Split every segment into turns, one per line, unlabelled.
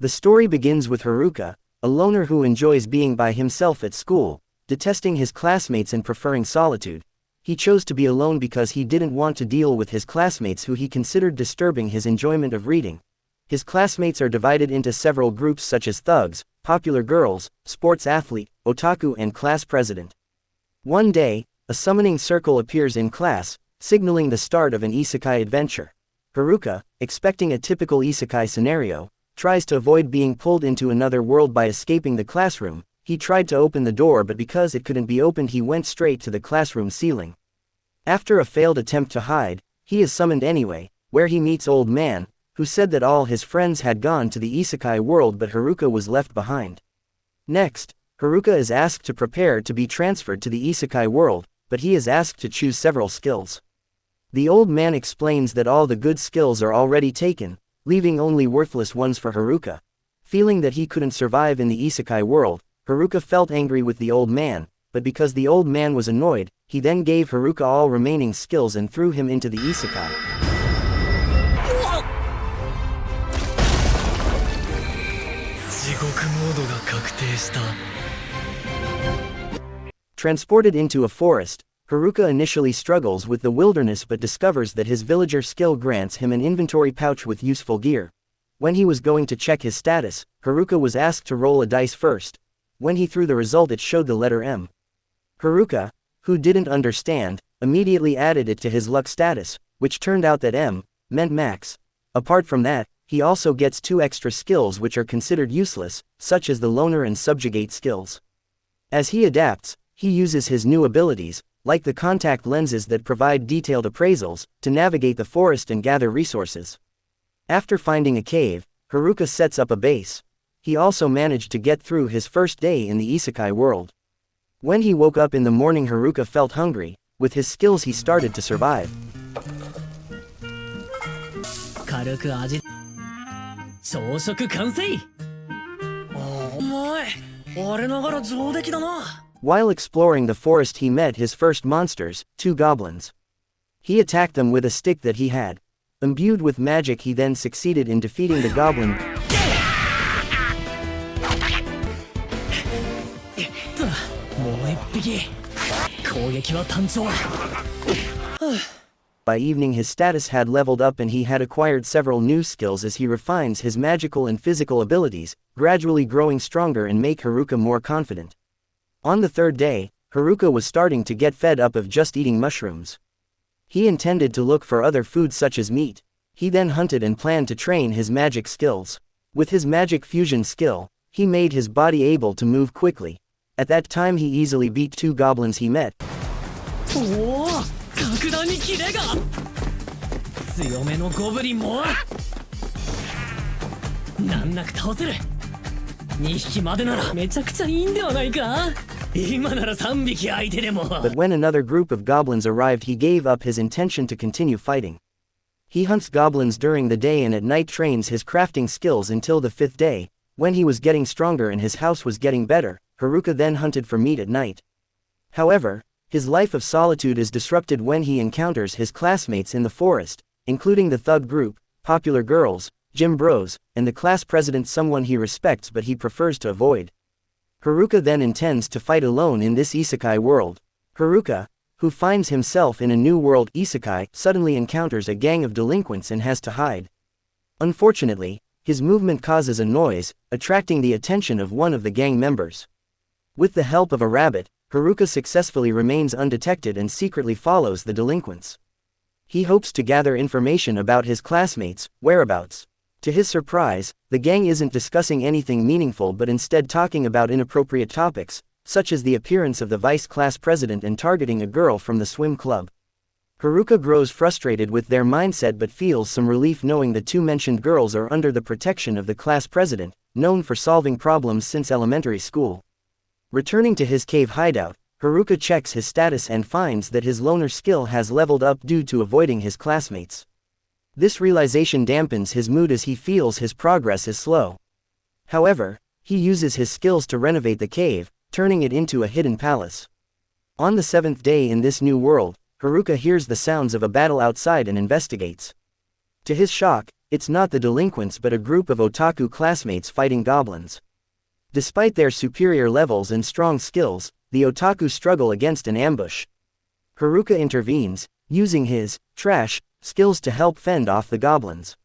The story begins with Haruka, a loner who enjoys being by himself at school, detesting his classmates and preferring solitude. He chose to be alone because he didn't want to deal with his classmates who he considered disturbing his enjoyment of reading. His classmates are divided into several groups such as thugs, popular girls, sports athlete, otaku and class president. One day, a summoning circle appears in class, signaling the start of an isekai adventure. Haruka, expecting a typical isekai scenario, tries to avoid being pulled into another world by escaping the classroom. He tried to open the door but because it couldn't be opened he went straight to the classroom ceiling. After a failed attempt to hide, he is summoned anyway, where he meets Old Man, who said that all his friends had gone to the isekai world but Haruka was left behind. Next, Haruka is asked to prepare to be transferred to the isekai world, but he is asked to choose several skills. The Old Man explains that all the good skills are already taken, leaving only worthless ones for Haruka. Feeling that he couldn't survive in the isekai world, Haruka felt angry with the Old Man, but because the Old Man was annoyed, he then gave Haruka all remaining skills and threw him into the isekai. Transported into a forest, Haruka initially struggles with the wilderness but discovers that his villager skill grants him an inventory pouch with useful gear. When he was going to check his status, Haruka was asked to roll a dice first. When he threw the result it showed the letter M. Haruka, who didn't understand, immediately added it to his luck status, which turned out that M meant max. Apart from that, he also gets 2 extra skills which are considered useless, such as the loner and subjugate skills. As he adapts, he uses his new abilities, like the contact lenses that provide detailed appraisals, to navigate the forest and gather resources. After finding a cave, Haruka sets up a base. He also managed to get through his first day in the isekai world. When he woke up in the morning Haruka felt hungry. With his skills he started to survive. While exploring the forest he met his first monsters, 2 goblins. He attacked them with a stick that he had. Imbued with magic he then succeeded in defeating the goblin. By evening his status had leveled up and he had acquired several new skills as he refines his magical and physical abilities, gradually growing stronger and make Haruka more confident. On the 3rd day, Haruka was starting to get fed up of just eating mushrooms. He intended to look for other foods such as meat. He then hunted and planned to train his magic skills. With his magic fusion skill, he made his body able to move quickly. At that time he easily beat 2 goblins he met. But when another group of goblins arrived he gave up his intention to continue fighting. He hunts goblins during the day and at night trains his crafting skills until the 5th day, when he was getting stronger and his house was getting better. Haruka then hunted for meat at night. However, his life of solitude is disrupted when he encounters his classmates in the forest, including the thug group, popular girls, gym bros, and the class president, someone he respects but he prefers to avoid. Haruka then intends to fight alone in this isekai world. Haruka, who finds himself in a new world isekai, suddenly encounters a gang of delinquents and has to hide. Unfortunately, his movement causes a noise, attracting the attention of one of the gang members. With the help of a rabbit, Haruka successfully remains undetected and secretly follows the delinquents. He hopes to gather information about his classmates' whereabouts. To his surprise, the gang isn't discussing anything meaningful but instead talking about inappropriate topics, such as the appearance of the vice class president and targeting a girl from the swim club. Haruka grows frustrated with their mindset but feels some relief knowing the 2 mentioned girls are under the protection of the class president, known for solving problems since elementary school. Returning to his cave hideout, Haruka checks his status and finds that his loner skill has leveled up due to avoiding his classmates. This realization dampens his mood as he feels his progress is slow. However, he uses his skills to renovate the cave, turning it into a hidden palace. On the 7th day in this new world, Haruka hears the sounds of a battle outside and investigates. To his shock, it's not the delinquents but a group of otaku classmates fighting goblins. Despite their superior levels and strong skills, the otaku struggle against an ambush. Haruka intervenes, using his trash skills to help fend off the goblins.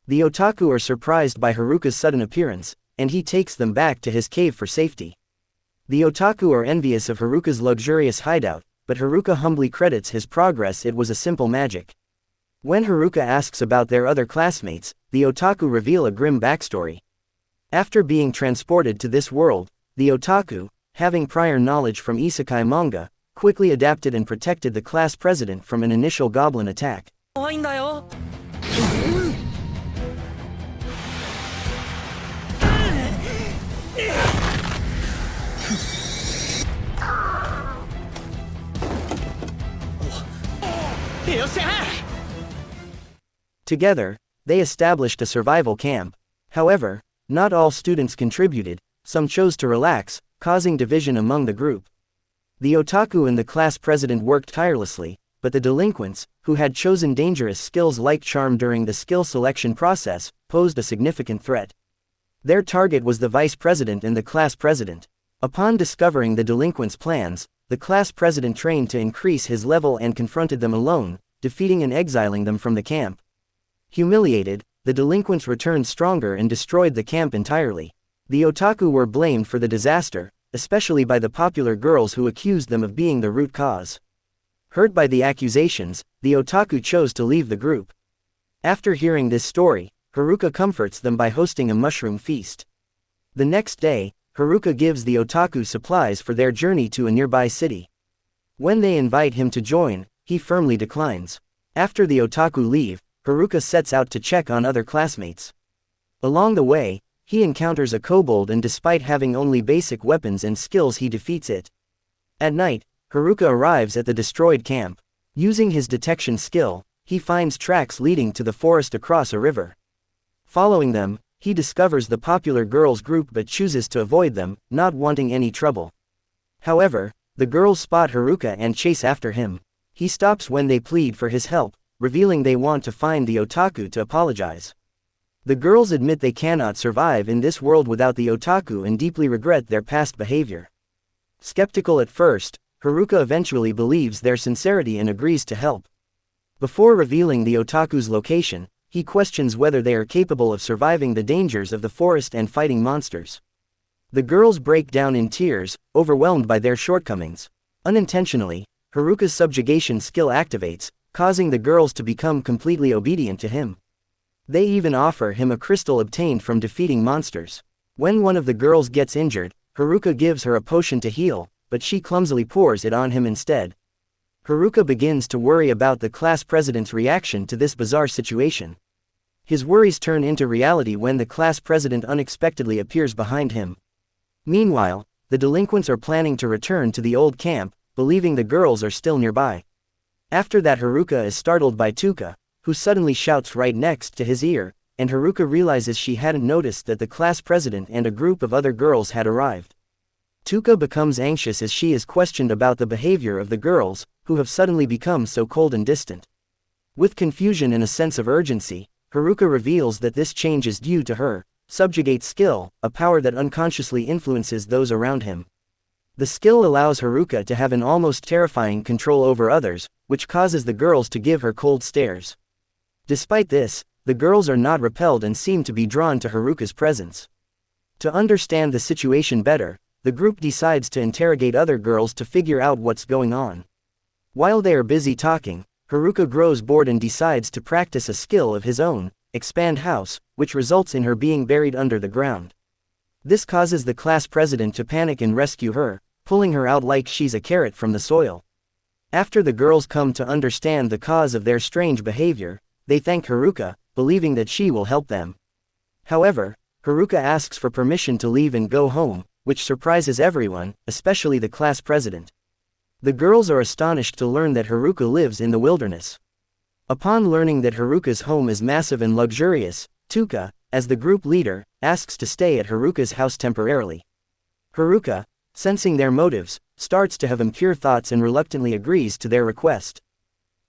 The otaku are surprised by Haruka's sudden appearance, and he takes them back to his cave for safety. The otaku are envious of Haruka's luxurious hideout, but Haruka humbly credits his progress it was a simple magic. When Haruka asks about their other classmates, the otaku reveal a grim backstory. After being transported to this world, the otaku, having prior knowledge from isekai manga, quickly adapted and protected the class president from an initial goblin attack. Together, they established a survival camp. However, not all students contributed, some chose to relax, causing division among the group. The otaku and the class president worked tirelessly, but the delinquents, who had chosen dangerous skills like charm during the skill selection process, posed a significant threat. Their target was the vice president and the class president. Upon discovering the delinquents' plans, the class president trained to increase his level and confronted them alone, defeating and exiling them from the camp. Humiliated, the delinquents returned stronger and destroyed the camp entirely. The otaku were blamed for the disaster, especially by the popular girls who accused them of being the root cause. Hurt by the accusations, the otaku chose to leave the group. After hearing this story, Haruka comforts them by hosting a mushroom feast. The next day, Haruka gives the otaku supplies for their journey to a nearby city. When they invite him to join, he firmly declines. After the otaku leave, Haruka sets out to check on other classmates. Along the way, he encounters a kobold and despite having only basic weapons and skills he defeats it. At night, Haruka arrives at the destroyed camp. Using his detection skill, he finds tracks leading to the forest across a river. Following them, he discovers the popular girls group but chooses to avoid them, not wanting any trouble. However, the girls spot Haruka and chase after him. He stops when they plead for his help, revealing they want to find the otaku to apologize. The girls admit they cannot survive in this world without the otaku and deeply regret their past behavior. Skeptical at first, Haruka eventually believes their sincerity and agrees to help. Before revealing the otaku's location, he questions whether they are capable of surviving the dangers of the forest and fighting monsters. The girls break down in tears, overwhelmed by their shortcomings. Unintentionally, Haruka's subjugation skill activates, causing the girls to become completely obedient to him. They even offer him a crystal obtained from defeating monsters. When one of the girls gets injured, Haruka gives her a potion to heal, but she clumsily pours it on him instead. Haruka begins to worry about the class president's reaction to this bizarre situation. His worries turn into reality when the class president unexpectedly appears behind him. Meanwhile, the delinquents are planning to return to the old camp, believing the girls are still nearby. After that, Haruka is startled by Tuka, who suddenly shouts right next to his ear, and Haruka realizes she hadn't noticed that the class president and a group of other girls had arrived. Tuka becomes anxious as she is questioned about the behavior of the girls, who have suddenly become so cold and distant. With confusion and a sense of urgency, Haruka reveals that this change is due to her subjugate skill, a power that unconsciously influences those around him. The skill allows Haruka to have an almost terrifying control over others, which causes the girls to give her cold stares. Despite this, the girls are not repelled and seem to be drawn to Haruka's presence. To understand the situation better, the group decides to interrogate other girls to figure out what's going on. While they are busy talking, Haruka grows bored and decides to practice a skill of his own, expand house, which results in her being buried under the ground. This causes the class president to panic and rescue her, pulling her out like she's a carrot from the soil. After the girls come to understand the cause of their strange behavior, they thank Haruka, believing that she will help them. However, Haruka asks for permission to leave and go home, which surprises everyone, especially the class president. The girls are astonished to learn that Haruka lives in the wilderness. Upon learning that Haruka's home is massive and luxurious, Tuka, as the group leader, asks to stay at Haruka's house temporarily. Haruka, sensing their motives, starts to have impure thoughts and reluctantly agrees to their request.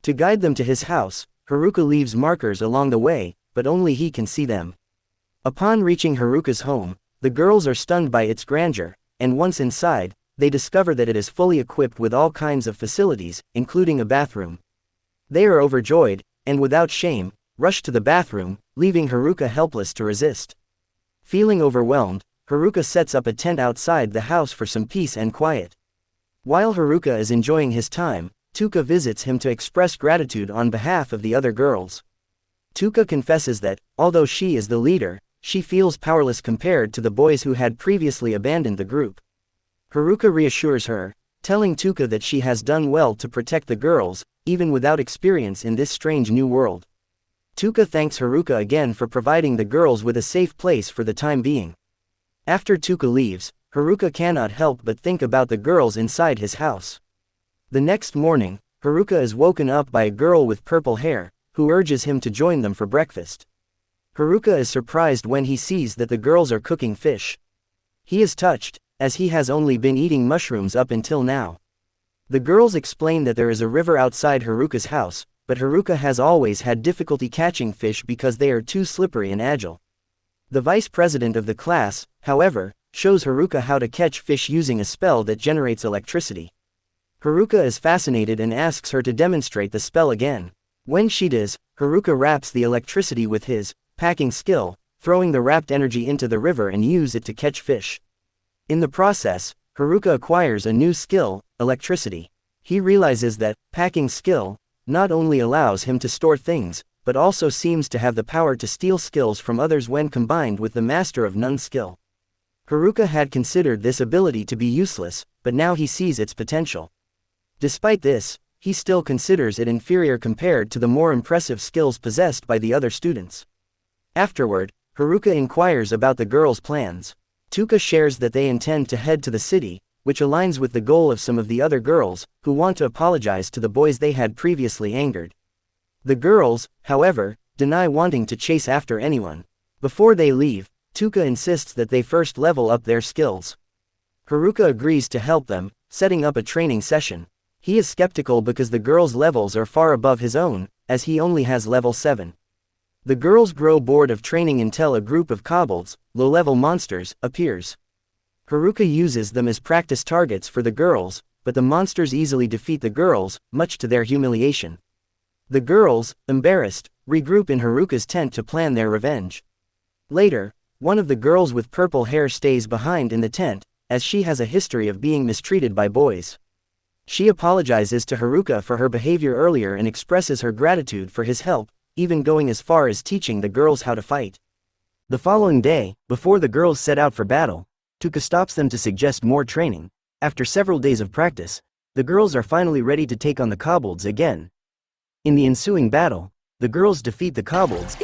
To guide them to his house, Haruka leaves markers along the way, but only he can see them. Upon reaching Haruka's home, the girls are stunned by its grandeur, and once inside, they discover that it is fully equipped with all kinds of facilities, including a bathroom. They are overjoyed, and without shame, rush to the bathroom, leaving Haruka helpless to resist. Feeling overwhelmed, Haruka sets up a tent outside the house for some peace and quiet. While Haruka is enjoying his time, Tuka visits him to express gratitude on behalf of the other girls. Tuka confesses that, although she is the leader, she feels powerless compared to the boys who had previously abandoned the group. Haruka reassures her, telling Tuka that she has done well to protect the girls, even without experience in this strange new world. Tuka thanks Haruka again for providing the girls with a safe place for the time being. After Tuka leaves, Haruka cannot help but think about the girls inside his house. The next morning, Haruka is woken up by a girl with purple hair, who urges him to join them for breakfast. Haruka is surprised when he sees that the girls are cooking fish. He is touched, as he has only been eating mushrooms up until now. The girls explain that there is a river outside Haruka's house, but Haruka has always had difficulty catching fish because they are too slippery and agile. The vice president of the class, however, shows Haruka how to catch fish using a spell that generates electricity. Haruka is fascinated and asks her to demonstrate the spell again. When she does, Haruka wraps the electricity with his packing skill, throwing the wrapped energy into the river and use it to catch fish. In the process, Haruka acquires a new skill, electricity. He realizes that packing skill not only allows him to store things, but also seems to have the power to steal skills from others when combined with the Master of None skill. Haruka had considered this ability to be useless, but now he sees its potential. Despite this, he still considers it inferior compared to the more impressive skills possessed by the other students. Afterward, Haruka inquires about the girls' plans. Tuka shares that they intend to head to the city, which aligns with the goal of some of the other girls, who want to apologize to the boys they had previously angered. The girls, however, deny wanting to chase after anyone. Before they leave, Tuka insists that they first level up their skills. Haruka agrees to help them, setting up a training session. He is skeptical because the girls' levels are far above his own, as he only has level 7. The girls grow bored of training until a group of kobolds, low-level monsters, appears. Haruka uses them as practice targets for the girls, but the monsters easily defeat the girls, much to their humiliation. The girls, embarrassed, regroup in Haruka's tent to plan their revenge. Later, one of the girls with purple hair stays behind in the tent, as she has a history of being mistreated by boys. She apologizes to Haruka for her behavior earlier and expresses her gratitude for his help, even going as far as teaching the girls how to fight. The following day, before the girls set out for battle, Tuka stops them to suggest more training. After several days of practice, the girls are finally ready to take on the kobolds again. In the ensuing battle, the girls defeat the kobolds.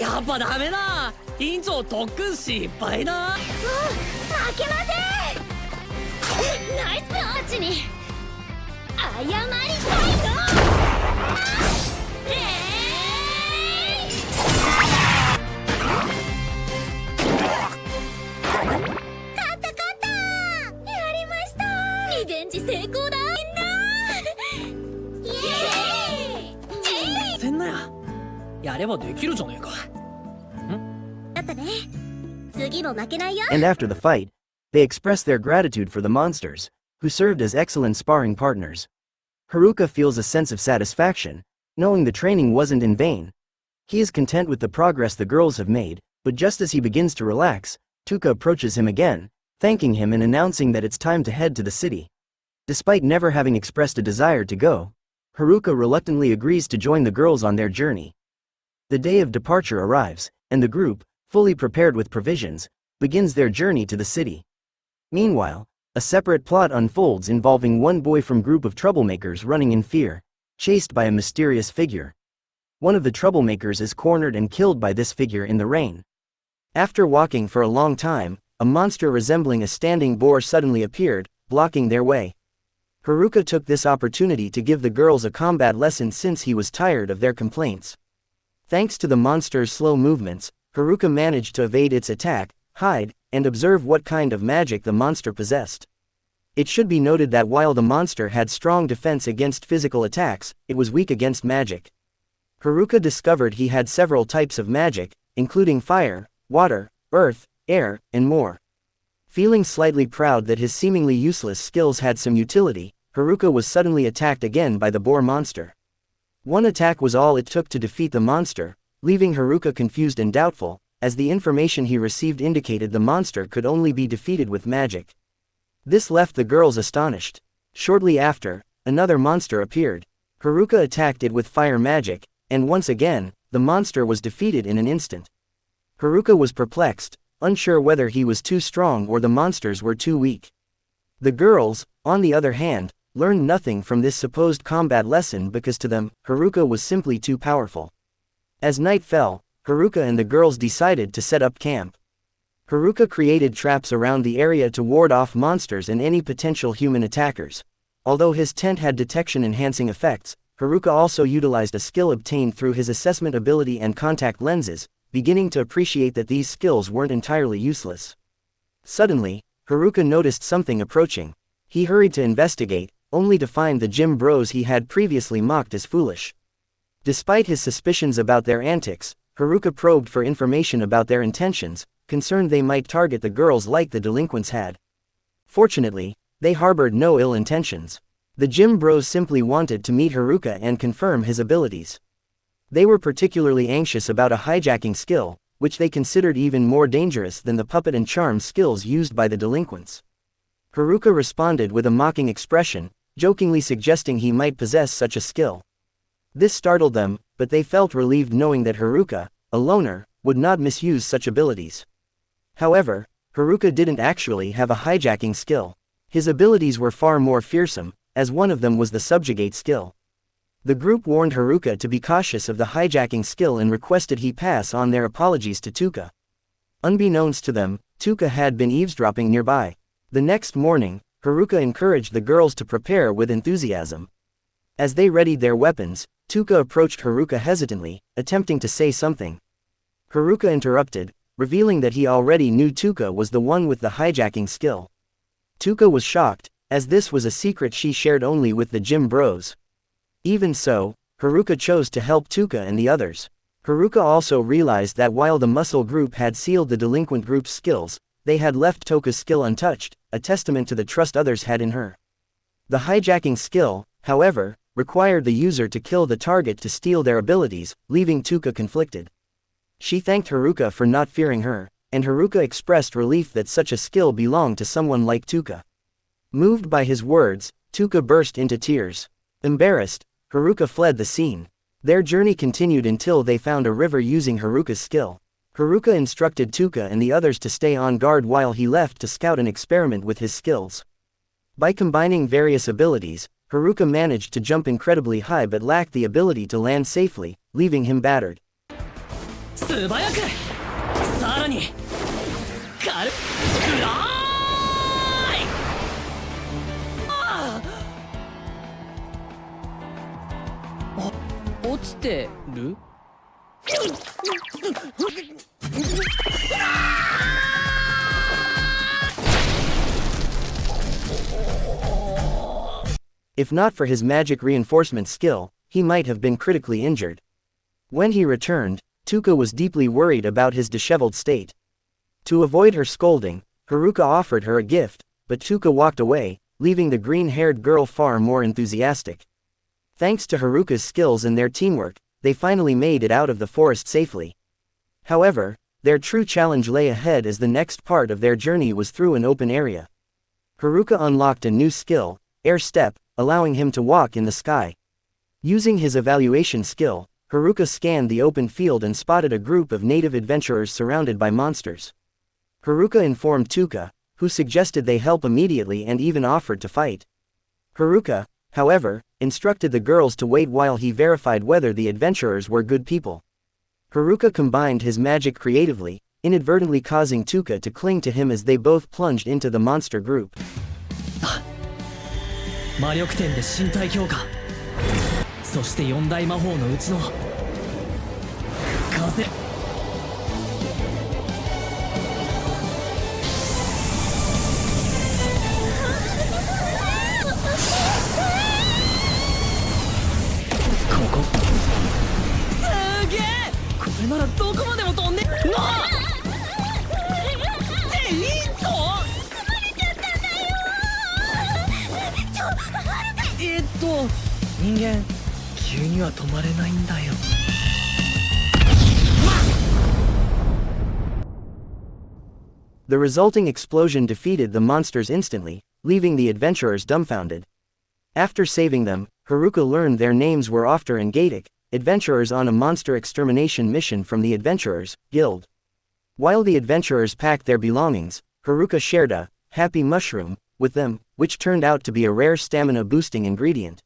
And after the fight, they express their gratitude for the monsters, who served as excellent sparring partners. Haruka feels a sense of satisfaction, knowing the training wasn't in vain. He is content with the progress the girls have made, but just as he begins to relax, Tuka approaches him again, thanking him and announcing that it's time to head to the city. Despite never having expressed a desire to go, Haruka reluctantly agrees to join the girls on their journey. The day of departure arrives, and the group, fully prepared with provisions, begins their journey to the city. Meanwhile, a separate plot unfolds involving one boy from group of troublemakers running in fear, chased by a mysterious figure. One of the troublemakers is cornered and killed by this figure in the rain. After walking for a long time, a monster resembling a standing boar suddenly appeared, blocking their way. Haruka took this opportunity to give the girls a combat lesson since he was tired of their complaints. Thanks to the monster's slow movements, Haruka managed to evade its attack, hide, and observe what kind of magic the monster possessed. It should be noted that while the monster had strong defense against physical attacks, it was weak against magic. Haruka discovered he had several types of magic, including fire, water, earth, air, and more. Feeling slightly proud that his seemingly useless skills had some utility, Haruka was suddenly attacked again by the boar monster. One attack was all it took to defeat the monster, leaving Haruka confused and doubtful, as the information he received indicated the monster could only be defeated with magic. This left the girls astonished. Shortly after, another monster appeared. Haruka attacked it with fire magic, and once again, the monster was defeated in an instant. Haruka was perplexed, unsure whether he was too strong or the monsters were too weak. The girls, on the other hand, learned nothing from this supposed combat lesson because to them, Haruka was simply too powerful. As night fell, Haruka and the girls decided to set up camp. Haruka created traps around the area to ward off monsters and any potential human attackers. Although his tent had detection-enhancing effects, Haruka also utilized a skill obtained through his assessment ability and contact lenses, beginning to appreciate that these skills weren't entirely useless. Suddenly, Haruka noticed something approaching. He hurried to investigate, only to find the gym bros he had previously mocked as foolish. Despite his suspicions about their antics, Haruka probed for information about their intentions, concerned they might target the girls like the delinquents had. Fortunately, they harbored no ill intentions. The gym bros simply wanted to meet Haruka and confirm his abilities. They were particularly anxious about a hijacking skill, which they considered even more dangerous than the puppet and charm skills used by the delinquents. Haruka responded with a mocking expression, jokingly suggesting he might possess such a skill. This startled them, but they felt relieved knowing that Haruka, a loner, would not misuse such abilities. However, Haruka didn't actually have a hijacking skill. His abilities were far more fearsome, as one of them was the subjugate skill. The group warned Haruka to be cautious of the hijacking skill and requested he pass on their apologies to Tuka. Unbeknownst to them, Tuka had been eavesdropping nearby. The next morning, Haruka encouraged the girls to prepare with enthusiasm. As they readied their weapons, Tuka approached Haruka hesitantly, attempting to say something. Haruka interrupted, revealing that he already knew Tuka was the one with the hijacking skill. Tuka was shocked, as this was a secret she shared only with the gym bros. Even so, Haruka chose to help Tuka and the others. Haruka also realized that while the muscle group had sealed the delinquent group's skills, they had left Toka's skill untouched, a testament to the trust others had in her. The hijacking skill, however, required the user to kill the target to steal their abilities, leaving Tuka conflicted. She thanked Haruka for not fearing her, and Haruka expressed relief that such a skill belonged to someone like Tuka. Moved by his words, Tuka burst into tears. Embarrassed, Haruka fled the scene. Their journey continued until they found a river using Haruka's skill. Haruka instructed Tuka and the others to stay on guard while he left to scout and experiment with his skills. By combining various abilities, Haruka managed to jump incredibly high but lacked the ability to land safely, leaving him battered. If not for his magic reinforcement skill, he might have been critically injured. When he returned, Tuka was deeply worried about his disheveled state. To avoid her scolding, Haruka offered her a gift, but Tuka walked away, leaving the green-haired girl far more enthusiastic. Thanks to Haruka's skills and their teamwork, they finally made it out of the forest safely. However, their true challenge lay ahead as the next part of their journey was through an open area. Haruka unlocked a new skill, Air Step, allowing him to walk in the sky. Using his evaluation skill, Haruka scanned the open field and spotted a group of native adventurers surrounded by monsters. Haruka informed Tuka, who suggested they help immediately and even offered to fight. Haruka, however, instructed the girls to wait while he verified whether the adventurers were good people. Haruka combined his magic creatively, inadvertently causing Tuka to cling to him as they both plunged into the monster group.
魔力点で身体強化、そして四大魔法のうちの風。ここすげえ、これならどこまでも飛んでる。人間急には止まれないんだよ。
The resulting explosion defeated the monsters instantly, leaving the adventurers dumbfounded. After saving them, Haruka learned their names were Ofter and Gatic, adventurers on a monster extermination mission from the Adventurers Guild. While the adventurers packed their belongings, Haruka shared a happy mushroom with them, which turned out to be a rare stamina-boosting ingredient.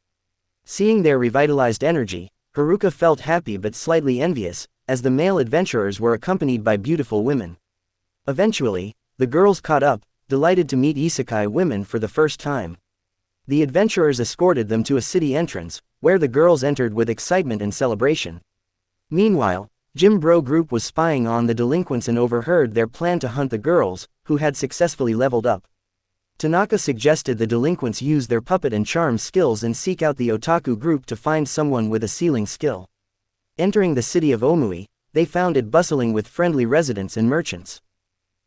Seeing their revitalized energy, Haruka felt happy but slightly envious, as the male adventurers were accompanied by beautiful women. Eventually, the girls caught up, delighted to meet isekai women for the first time. The adventurers escorted them to a city entrance, where the girls entered with excitement and celebration. Meanwhile, Jim Bro Group was spying on the delinquents and overheard their plan to hunt the girls, who had successfully leveled up. Tanaka suggested the delinquents use their puppet and charm skills and seek out the otaku group to find someone with a sealing skill. Entering the city of Omoi, they found it bustling with friendly residents and merchants.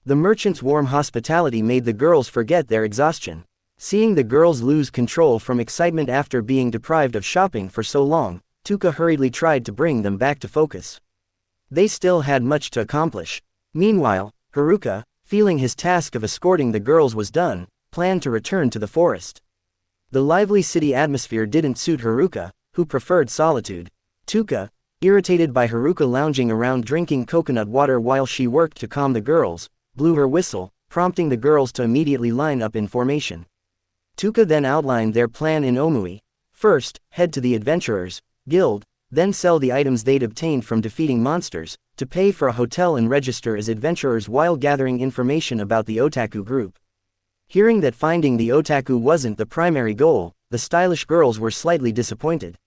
The merchants' warm hospitality made the girls forget their exhaustion. Seeing the girls lose control from excitement after being deprived of shopping for so long, Tuka hurriedly tried to bring them back to focus. They still had much to accomplish. Meanwhile, Haruka, feeling his task of escorting the girls was done, planned to return to the forest. The lively city atmosphere didn't suit Haruka, who preferred solitude. Tuka, irritated by Haruka lounging around drinking coconut water while she worked to calm the girls, blew her whistle, prompting the girls to immediately line up in formation. Tuka then outlined their plan in Omoi. First, head to the Adventurers Guild, then sell the items they'd obtained from defeating monsters, to pay for a hotel and register as adventurers while gathering information about the otaku group. Hearing that finding the otaku wasn't the primary goal, the stylish girls were slightly disappointed.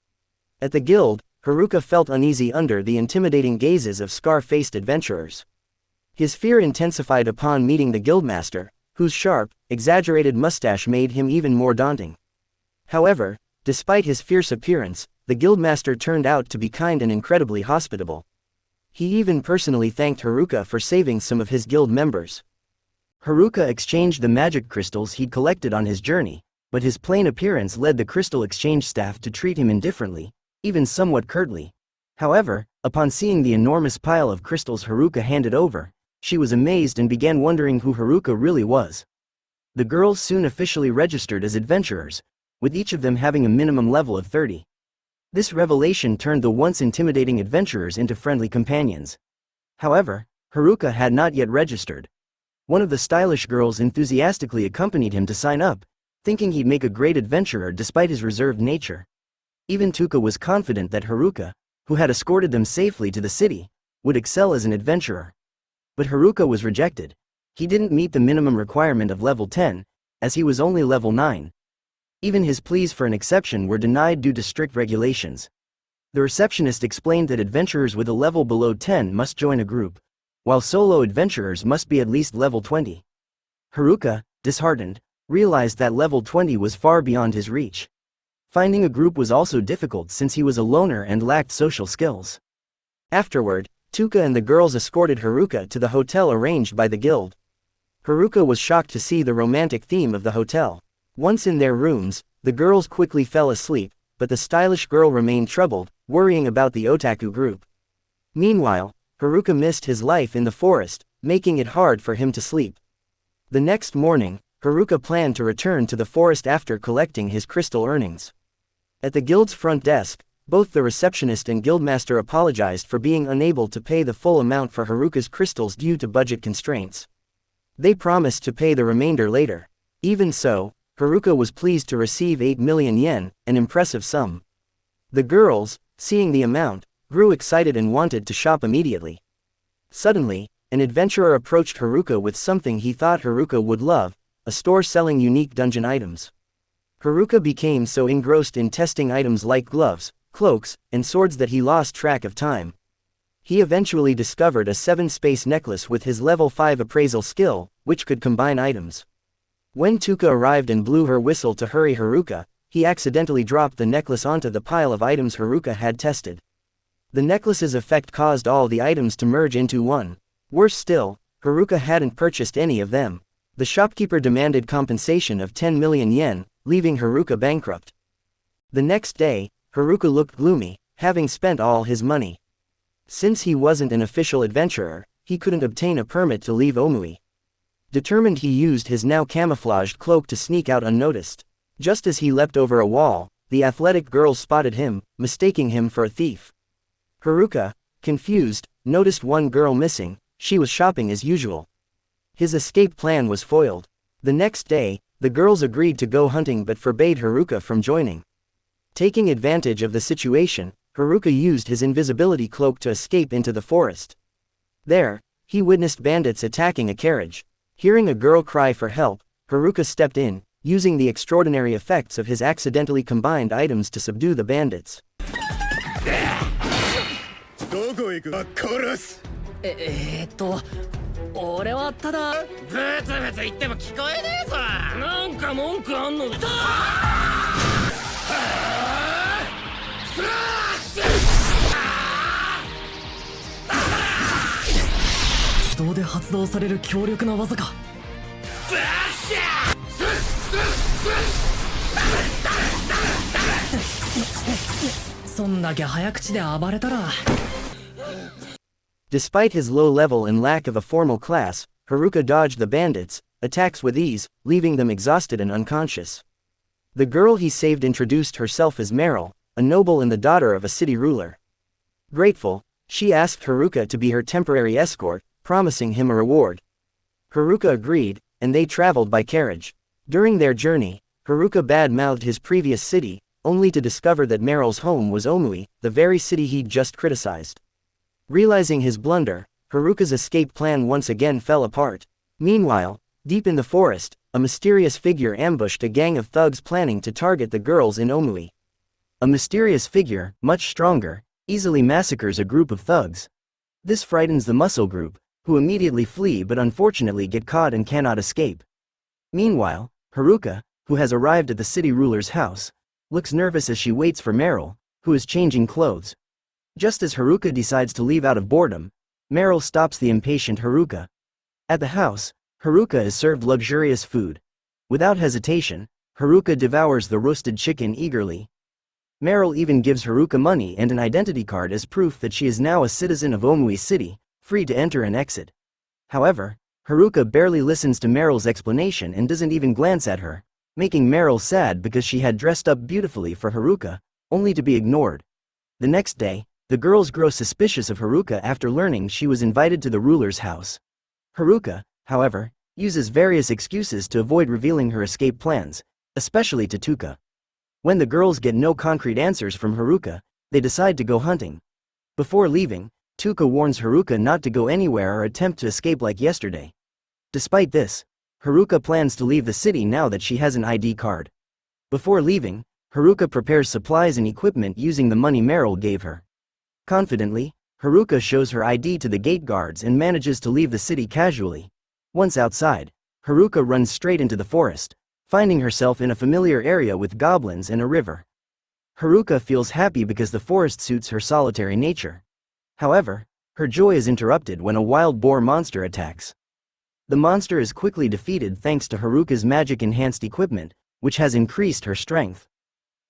At the guild, Haruka felt uneasy under the intimidating gazes of scar-faced adventurers. His fear intensified upon meeting the guildmaster, whose sharp, exaggerated mustache made him even more daunting. However, despite his fierce appearance, the guildmaster turned out to be kind and incredibly hospitable. He even personally thanked Haruka for saving some of his guild members. Haruka exchanged the magic crystals he'd collected on his journey, but his plain appearance led the crystal exchange staff to treat him indifferently, even somewhat curtly. However, upon seeing the enormous pile of crystals Haruka handed over, she was amazed and began wondering who Haruka really was. The girls soon officially registered as adventurers, with each of them having a minimum level of 30. This revelation turned the once intimidating adventurers into friendly companions. However, Haruka had not yet registered. One of the stylish girls enthusiastically accompanied him to sign up, thinking he'd make a great adventurer despite his reserved nature. Even Tuka was confident that Haruka, who had escorted them safely to the city, would excel as an adventurer. But Haruka was rejected. He didn't meet the minimum requirement of level 10, as he was only level 9. Even his pleas for an exception were denied due to strict regulations. The receptionist explained that adventurers with a level below 10 must join a group, while solo adventurers must be at least level 20. Haruka, disheartened, realized that level 20 was far beyond his reach. Finding a group was also difficult since he was a loner and lacked social skills. Afterward, Tuka and the girls escorted Haruka to the hotel arranged by the guild. Haruka was shocked to see the romantic theme of the hotel. Once in their rooms, the girls quickly fell asleep, but the stylish girl remained troubled, worrying about the otaku group. Meanwhile, Haruka missed his life in the forest, making it hard for him to sleep. The next morning, Haruka planned to return to the forest after collecting his crystal earnings. At the guild's front desk, both the receptionist and guildmaster apologized for being unable to pay the full amount for Haruka's crystals due to budget constraints. They promised to pay the remainder later. Even so, Haruka was pleased to receive 8 million yen, an impressive sum. The girls, seeing the amount, grew excited and wanted to shop immediately. Suddenly, an adventurer approached Haruka with something he thought Haruka would love, a store selling unique dungeon items. Haruka became so engrossed in testing items like gloves, cloaks, and swords that he lost track of time. He eventually discovered a 7-space necklace with his level 5 appraisal skill, which could combine items. When Tuka arrived and blew her whistle to hurry Haruka, he accidentally dropped the necklace onto the pile of items Haruka had tested. The necklace's effect caused all the items to merge into one. Worse still, Haruka hadn't purchased any of them. The shopkeeper demanded compensation of 10 million yen, leaving Haruka bankrupt. The next day, Haruka looked gloomy, having spent all his money. Since he wasn't an official adventurer, he couldn't obtain a permit to leave Omoi. Determined, he used his now camouflaged cloak to sneak out unnoticed. Just as he leapt over a wall, the athletic girls spotted him, mistaking him for a thief. Haruka, confused, noticed one girl missing. She was shopping as usual. His escape plan was foiled. The next day, the girls agreed to go hunting but forbade Haruka from joining. Taking advantage of the situation, Haruka used his invisibility cloak to escape into the forest. There, he witnessed bandits attacking a carriage. Hearing a girl cry for help, Haruka stepped in, using the extraordinary effects of his accidentally combined items to subdue the bandits.
どこ行く？殺す。
俺はただ
ブツブツ言っても聞こえねえぞ。
なんか文句あんのか。
スラッシュ。
自動で発動される強力な技か。
ブラッシャー。スッスッスッ。
そんだけ早口で暴れたら。
Despite his low level and lack of a formal class, Haruka dodged the bandits' attacks with ease, leaving them exhausted and unconscious. The girl he saved introduced herself as Meryl, a noble and the daughter of a city ruler. Grateful, she asked Haruka to be her temporary escort, promising him a reward. Haruka agreed, and they traveled by carriage. During their journey, Haruka bad-mouthed his previous city, only to discover that Meryl's home was Omoi, the very city he'd just criticized. Realizing his blunder, Haruka's escape plan once again fell apart. Meanwhile, deep in the forest, a mysterious figure ambushed a gang of thugs planning to target the girls in Omoi. A mysterious figure, much stronger, easily massacres a group of thugs. This frightens the muscle group, who immediately flee but unfortunately get caught and cannot escape. Meanwhile, Haruka, who has arrived at the city ruler's house, looks nervous as she waits for Meryl, who is changing clothes. Just as Haruka decides to leave out of boredom, Meryl stops the impatient Haruka. At the house, Haruka is served luxurious food. Without hesitation, Haruka devours the roasted chicken eagerly. Meryl even gives Haruka money and an identity card as proof that she is now a citizen of Omoi City, free to enter and exit. However, Haruka barely listens to Meryl's explanation and doesn't even glance at her, making Meryl sad because she had dressed up beautifully for Haruka, only to be ignored. The next day, the girls grow suspicious of Haruka after learning she was invited to the ruler's house. Haruka, however, uses various excuses to avoid revealing her escape plans, especially to Tuka. When the girls get no concrete answers from Haruka, they decide to go hunting. Before leaving, Tuka warns Haruka not to go anywhere or attempt to escape like yesterday. Despite this, Haruka plans to leave the city now that she has an ID card. Before leaving, Haruka prepares supplies and equipment using the money Meryl gave her. Confidently, Haruka shows her ID to the gate guards and manages to leave the city casually. Once outside, Haruka runs straight into the forest, finding herself in a familiar area with goblins and a river. Haruka feels happy because the forest suits her solitary nature. However, her joy is interrupted when a wild boar monster attacks. The monster is quickly defeated thanks to Haruka's magic-enhanced equipment, which has increased her strength.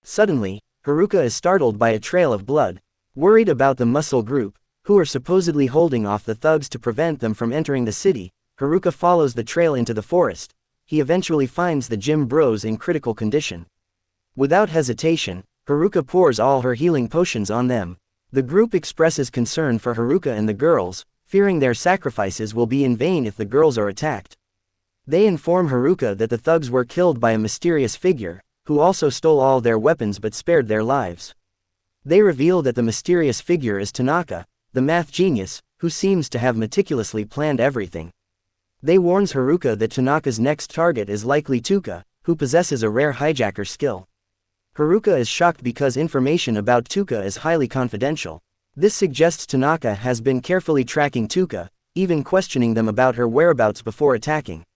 Suddenly, Haruka is startled by a trail of blood. Worried about the muscle group, who are supposedly holding off the thugs to prevent them from entering the city, Haruka follows the trail into the forest. He eventually finds the gym bros in critical condition. Without hesitation, Haruka pours all her healing potions on them. The group expresses concern for Haruka and the girls, fearing their sacrifices will be in vain if the girls are attacked. They inform Haruka that the thugs were killed by a mysterious figure, who also stole all their weapons but spared their lives. They reveal that the mysterious figure is Tanaka, the math genius, who seems to have meticulously planned everything. They warns Haruka that Tanaka's next target is likely Tuka, who possesses a rare hijacker skill. Haruka is shocked because information about Tuka is highly confidential. This suggests Tanaka has been carefully tracking Tuka, even questioning them about her whereabouts before attacking.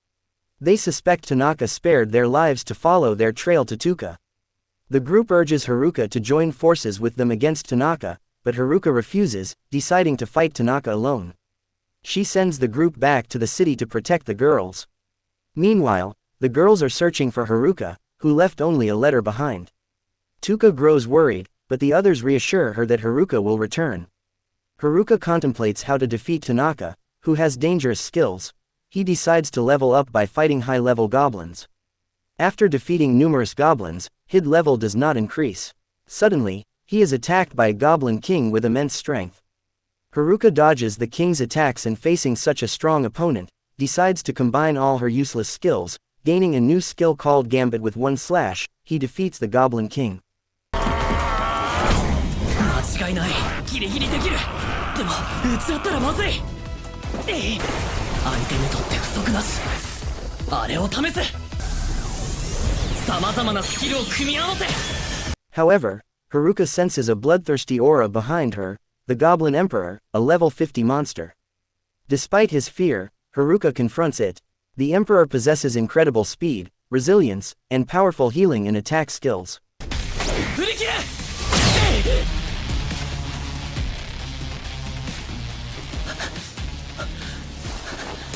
They suspect Tanaka spared their lives to follow their trail to Tuka. The group urges Haruka to join forces with them against Tanaka, but Haruka refuses, deciding to fight Tanaka alone. She sends the group back to the city to protect the girls. Meanwhile, the girls are searching for Haruka, who left only a letter behind. Tuka grows worried, but the others reassure her that Haruka will return. Haruka contemplates how to defeat Tanaka, who has dangerous skills. He decides to level up by fighting high-level goblins. After defeating numerous goblins, his level does not increase. Suddenly, he is attacked by a goblin king with immense strength. Haruka dodges the king's attacks and facing such a strong opponent, decides to combine all her useless skills, gaining a new skill called Gambit with one slash. He defeats the goblin king.
間違いないギリギリできるでも打ち合ったらまずい相手にとって不足なしあれを試す様々なスキルを組み合わせ
However, Haruka senses a bloodthirsty aura behind her, the Goblin Emperor, a level 50 monster. Despite his fear, Haruka confronts it. The Emperor possesses incredible speed, resilience, and powerful healing and attack skills.
振り切れ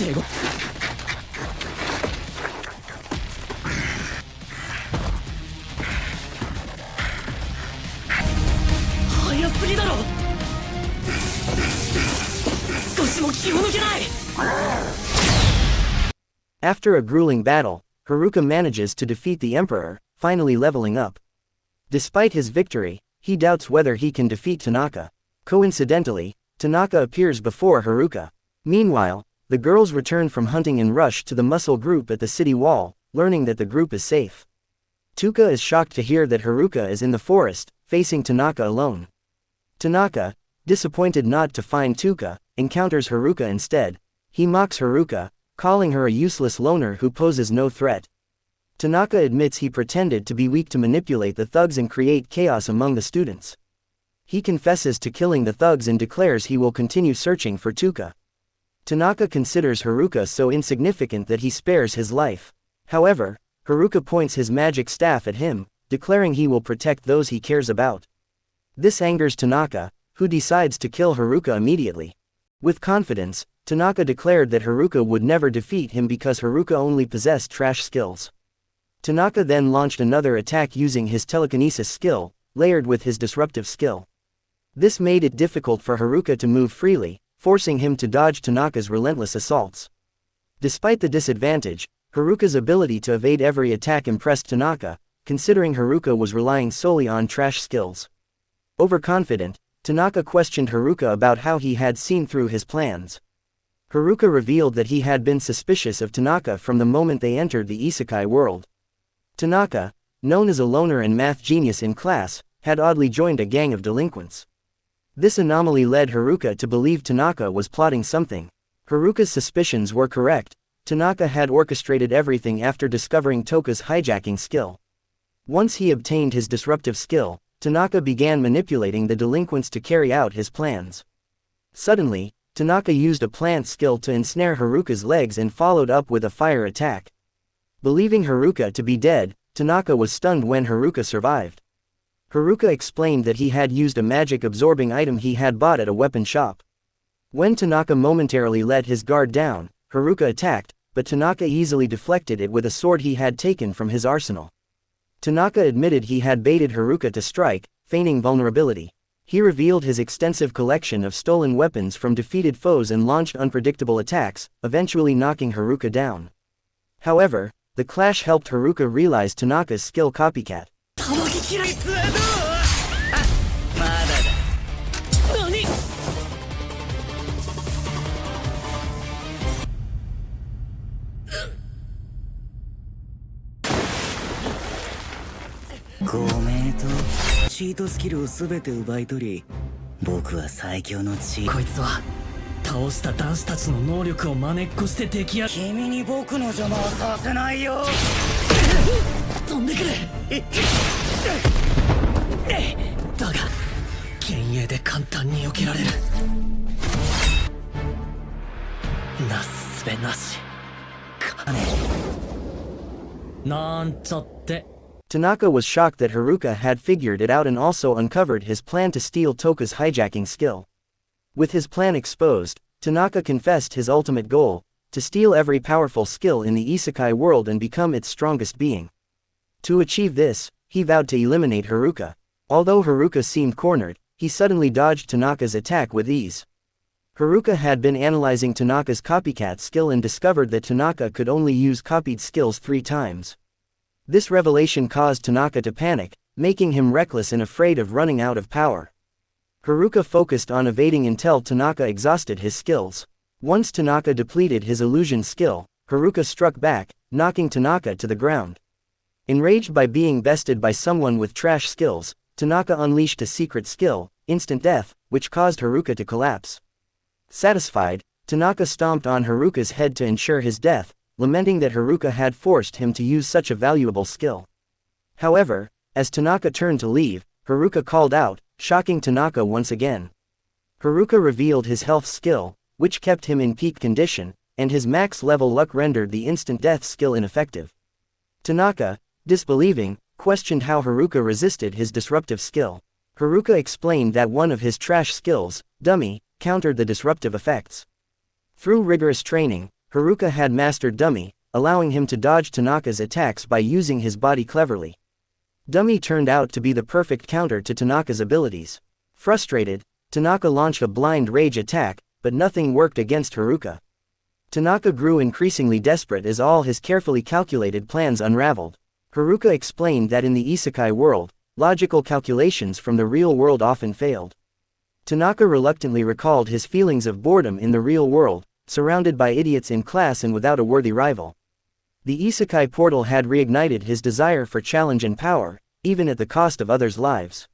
手ご早すぎだろ少しも気を抜けない
After a grueling battle, Haruka manages to defeat the Emperor, finally leveling up. Despite his victory, he doubts whether he can defeat Tanaka. Coincidentally, Tanaka appears before Haruka. Meanwhile, the girls return from hunting and rush to the muscle group at the city wall, learning that the group is safe. Tuka is shocked to hear that Haruka is in the forest, facing Tanaka alone. Tanaka, disappointed not to find Tuka, encounters Haruka instead. He mocks Haruka, calling her a useless loner who poses no threat. Tanaka admits he pretended to be weak to manipulate the thugs and create chaos among the students. He confesses to killing the thugs and declares he will continue searching for Tuka. Tanaka considers Haruka so insignificant that he spares his life. However, Haruka points his magic staff at him, declaring he will protect those he cares about. This angers Tanaka, who decides to kill Haruka immediately. With confidence, Tanaka declared that Haruka would never defeat him because Haruka only possessed trash skills. Tanaka then launched another attack using his telekinesis skill, layered with his disruptive skill. This made it difficult for Haruka to move freely, forcing him to dodge Tanaka's relentless assaults. Despite the disadvantage, Haruka's ability to evade every attack impressed Tanaka, considering Haruka was relying solely on trash skills. Overconfident, Tanaka questioned Haruka about how he had seen through his plans. Haruka revealed that he had been suspicious of Tanaka from the moment they entered the isekai world. Tanaka, known as a loner and math genius in class, had oddly joined a gang of delinquents. This anomaly led Haruka to believe Tanaka was plotting something. Haruka's suspicions were correct. Tanaka had orchestrated everything after discovering Toka's hijacking skill. Once he obtained his disruptive skill, Tanaka began manipulating the delinquents to carry out his plans. Suddenly, Tanaka used a plant skill to ensnare Haruka's legs and followed up with a fire attack. Believing Haruka to be dead, Tanaka was stunned when Haruka survived. Haruka explained that he had used a magic-absorbing item he had bought at a weapon shop. When Tanaka momentarily let his guard down, Haruka attacked, but Tanaka easily deflected it with a sword he had taken from his arsenal. Tanaka admitted he had baited Haruka to strike, feigning vulnerability. He revealed his extensive collection of stolen weapons from defeated foes and launched unpredictable attacks, eventually knocking Haruka down. However, the clash helped Haruka realize Tanaka's skill copycat.
まだだ
何
ご名答チートスキルを全て奪い取り僕は最強のチート
こいつは倒した男子たちの能力を真似っこして敵や
君に僕の邪魔はさせないよ
飛んでくるだが幻影で簡単に避けられるなすすべなしかねなんちゃって
Tanaka was shocked that Haruka had figured it out and also uncovered his plan to steal Toka's hijacking skill. With his plan exposed, Tanaka confessed his ultimate goal, to steal every powerful skill in the isekai world and become its strongest being. To achieve this, he vowed to eliminate Haruka. Although Haruka seemed cornered, he suddenly dodged Tanaka's attack with ease. Haruka had been analyzing Tanaka's copycat skill and discovered that Tanaka could only use copied skills 3 times. This revelation caused Tanaka to panic, making him reckless and afraid of running out of power. Haruka focused on evading until Tanaka exhausted his skills. Once Tanaka depleted his illusion skill, Haruka struck back, knocking Tanaka to the ground. Enraged by being bested by someone with trash skills, Tanaka unleashed a secret skill, instant death, which caused Haruka to collapse. Satisfied, Tanaka stomped on Haruka's head to ensure his death, lamenting that Haruka had forced him to use such a valuable skill. However, as Tanaka turned to leave, Haruka called out, shocking Tanaka once again. Haruka revealed his health skill, which kept him in peak condition, and his max level luck rendered the instant death skill ineffective. Tanaka, disbelieving, questioned how Haruka resisted his disruptive skill. Haruka explained that one of his trash skills, Dummy, countered the disruptive effects. Through rigorous training, Haruka had mastered Dummy, allowing him to dodge Tanaka's attacks by using his body cleverly. Dummy turned out to be the perfect counter to Tanaka's abilities. Frustrated, Tanaka launched a blind rage attack, but nothing worked against Haruka. Tanaka grew increasingly desperate as all his carefully calculated plans unraveled. Haruka explained that in the isekai world, logical calculations from the real world often failed. Tanaka reluctantly recalled his feelings of boredom in the real world, surrounded by idiots in class and without a worthy rival. The isekai portal had reignited his desire for challenge and power, even at the cost of others' lives.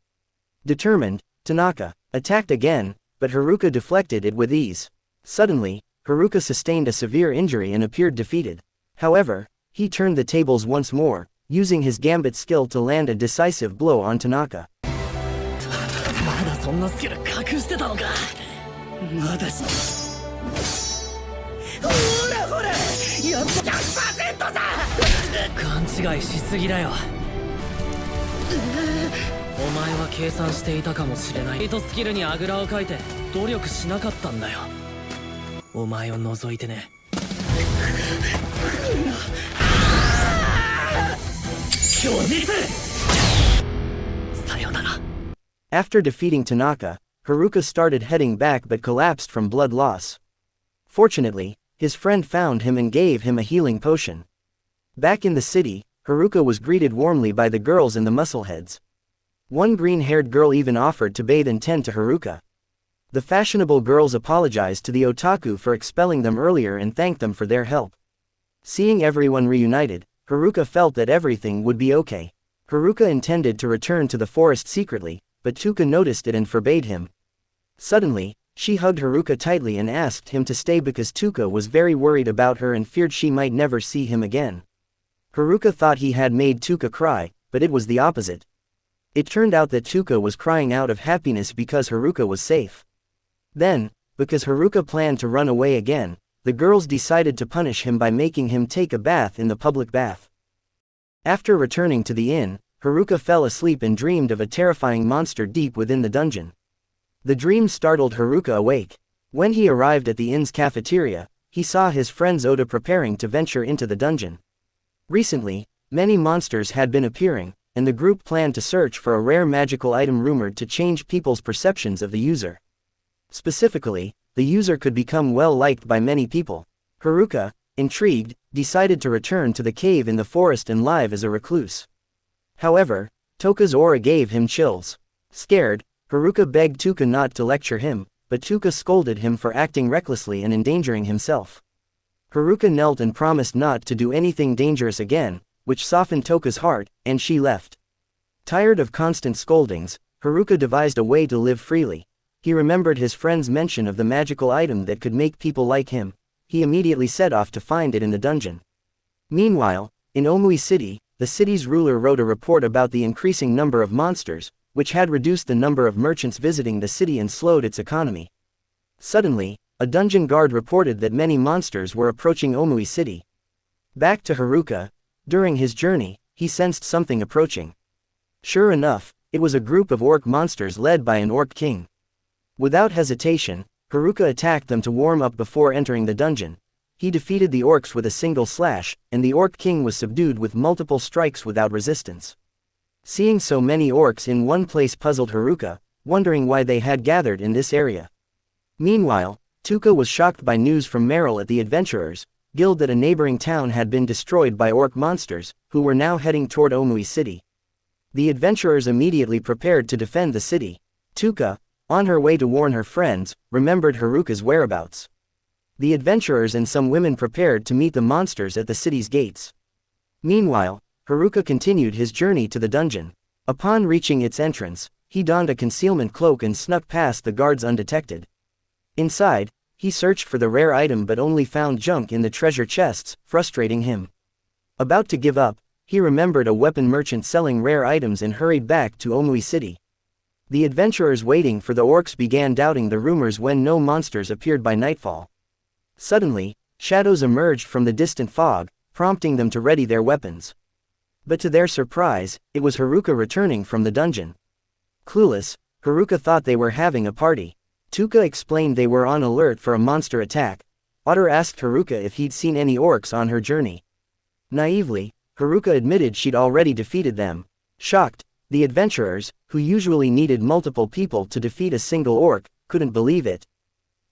Determined, Tanaka attacked again, but Haruka deflected it with ease. Suddenly, Haruka sustained a severe injury and appeared defeated. However, he turned the tables once more, using his gambit skill to land a decisive blow on Tanaka.
まだそんなスキル隠してたのか。まだしほらほらやっぱ 100% さ。勘違いしすぎだよ。お前は計算していたかもしれない。ヒートスキルにあぐらをかいて努力しなかったんだよ。お前を除いてね。今日ミス。さよなら。
After defeating Tanaka, Haruka started heading back but collapsed from blood loss. Fortunately, his friend found him and gave him a healing potion. Back in the city, Haruka was greeted warmly by the girls and the muscleheads. One green-haired girl even offered to bathe and tend to Haruka. The fashionable girls apologized to the otaku for expelling them earlier and thanked them for their help. Seeing everyone reunited, Haruka felt that everything would be okay. Haruka intended to return to the forest secretly, but Tuka noticed it and forbade him. Suddenly, she hugged Haruka tightly and asked him to stay because Tuka was very worried about her and feared she might never see him again. Haruka thought he had made Tuka cry, but it was the opposite. It turned out that Tuka was crying out of happiness because Haruka was safe. Then, because Haruka planned to run away again, the girls decided to punish him by making him take a bath in the public bath. After returning to the inn, Haruka fell asleep and dreamed of a terrifying monster deep within the dungeon. The dream startled Haruka awake. When he arrived at the inn's cafeteria, he saw his friends Oda preparing to venture into the dungeon. Recently, many monsters had been appearing, and the group planned to search for a rare magical item rumored to change people's perceptions of the user. Specifically, the user could become well liked by many people. Haruka, intrigued, decided to return to the cave in the forest and live as a recluse. However, Toka's aura gave him chills. Scared, Haruka begged Tuka not to lecture him, but Tuka scolded him for acting recklessly and endangering himself. Haruka knelt and promised not to do anything dangerous again, which softened Toka's heart, and she left. Tired of constant scoldings, Haruka devised a way to live freely. He remembered his friend's mention of the magical item that could make people like him. He immediately set off to find it in the dungeon. Meanwhile, in Omoi City, the city's ruler wrote a report about the increasing number of monsters, which had reduced the number of merchants visiting the city and slowed its economy. Suddenly, a dungeon guard reported that many monsters were approaching Omoi City. Back to Haruka, during his journey, he sensed something approaching. Sure enough, it was a group of orc monsters led by an orc king. Without hesitation, Haruka attacked them to warm up before entering the dungeon. He defeated the orcs with a single slash, and the orc king was subdued with multiple strikes without resistance. Seeing so many orcs in one place puzzled Haruka, wondering why they had gathered in this area. Meanwhile, Tuka was shocked by news from Meryl at the Adventurers Guild that a neighboring town had been destroyed by orc monsters, who were now heading toward Omoi City. The adventurers immediately prepared to defend the city. Tuka, on her way to warn her friends, remembered Haruka's whereabouts. The adventurers and some women prepared to meet the monsters at the city's gates. Meanwhile, Haruka continued his journey to the dungeon. Upon reaching its entrance, he donned a concealment cloak and snuck past the guards undetected. Inside, he searched for the rare item but only found junk in the treasure chests, frustrating him. About to give up, he remembered a weapon merchant selling rare items and hurried back to Omoi City. The adventurers waiting for the orcs began doubting the rumors when no monsters appeared by nightfall. Suddenly, shadows emerged from the distant fog, prompting them to ready their weapons. But to their surprise, it was Haruka returning from the dungeon. Clueless, Haruka thought they were having a party. Tuka explained they were on alert for a monster attack. Otter asked Haruka if he'd seen any orcs on her journey. Naively, Haruka admitted she'd already defeated them. Shocked, the adventurers, who usually needed multiple people to defeat a single orc, couldn't believe it.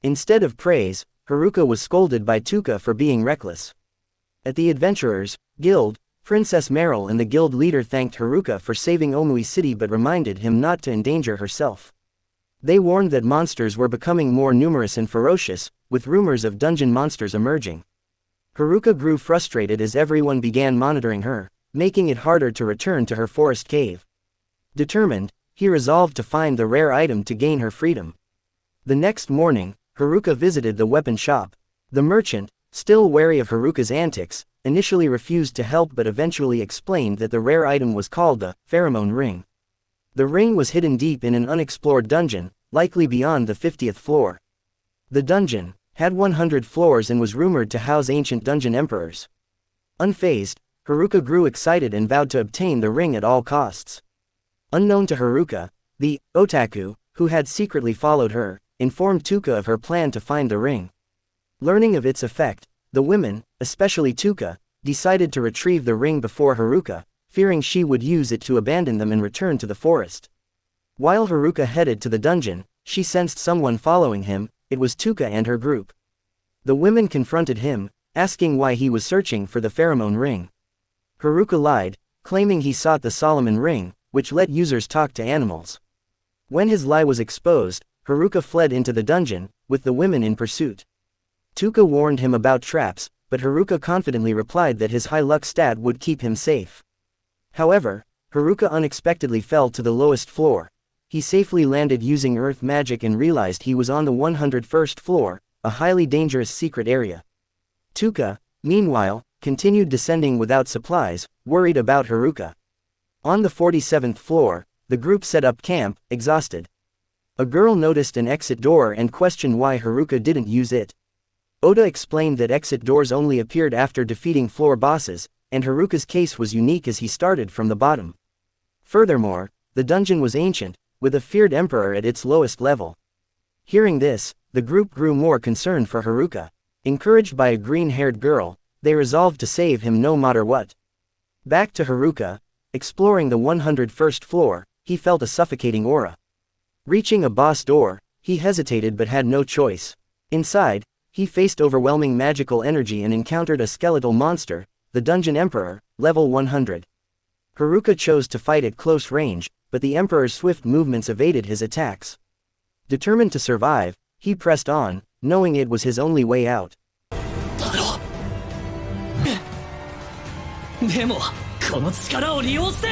Instead of praise, Haruka was scolded by Tuka for being reckless. At the Adventurers Guild, Princess Meryl and the guild leader thanked Haruka for saving Omoi City but reminded him not to endanger herself. They warned that monsters were becoming more numerous and ferocious, with rumors of dungeon monsters emerging. Haruka grew frustrated as everyone began monitoring her, making it harder to return to her forest cave. Determined, he resolved to find the rare item to gain her freedom. The next morning, Haruka visited the weapon shop. The merchant, still wary of Haruka's antics, initially refused to help but eventually explained that the rare item was called the pheromone ring. The ring was hidden deep in an unexplored dungeon, likely beyond the 50th floor. The dungeon had 100 floors and was rumored to house ancient dungeon emperors. Unfazed, Haruka grew excited and vowed to obtain the ring at all costs. Unknown to Haruka, the otaku, who had secretly followed her, informed Tuka of her plan to find the ring. Learning of its effect, the women, especially Tuka, decided to retrieve the ring before Haruka, fearing she would use it to abandon them and return to the forest. While Haruka headed to the dungeon, she sensed someone following him. It was Tuka and her group. The women confronted him, asking why he was searching for the pheromone ring. Haruka lied, claiming he sought the Solomon ring, which let users talk to animals. When his lie was exposed, Haruka fled into the dungeon, with the women in pursuit. Tuka warned him about traps, but Haruka confidently replied that his high luck stat would keep him safe. However, Haruka unexpectedly fell to the lowest floor. He safely landed using earth magic and realized he was on the 101st floor, a highly dangerous secret area. Tuka, meanwhile, continued descending without supplies, worried about Haruka. On the 47th floor, the group set up camp, exhausted. A girl noticed an exit door and questioned why Haruka didn't use it. Oda explained that exit doors only appeared after defeating floor bosses, and Haruka's case was unique as he started from the bottom. Furthermore, the dungeon was ancient, with a feared emperor at its lowest level. Hearing this, the group grew more concerned for Haruka. Encouraged by a green-haired girl, they resolved to save him no matter what. Back to Haruka, exploring the 101st floor, he felt a suffocating aura. Reaching a boss door, he hesitated but had no choice. Inside, he faced overwhelming magical energy and encountered a skeletal monster, the Dungeon Emperor, level 100. Haruka chose to fight at close range, but the Emperor's swift movements evaded his attacks. Determined to survive, he pressed on, knowing it was his only way out.
でもこの力を利用して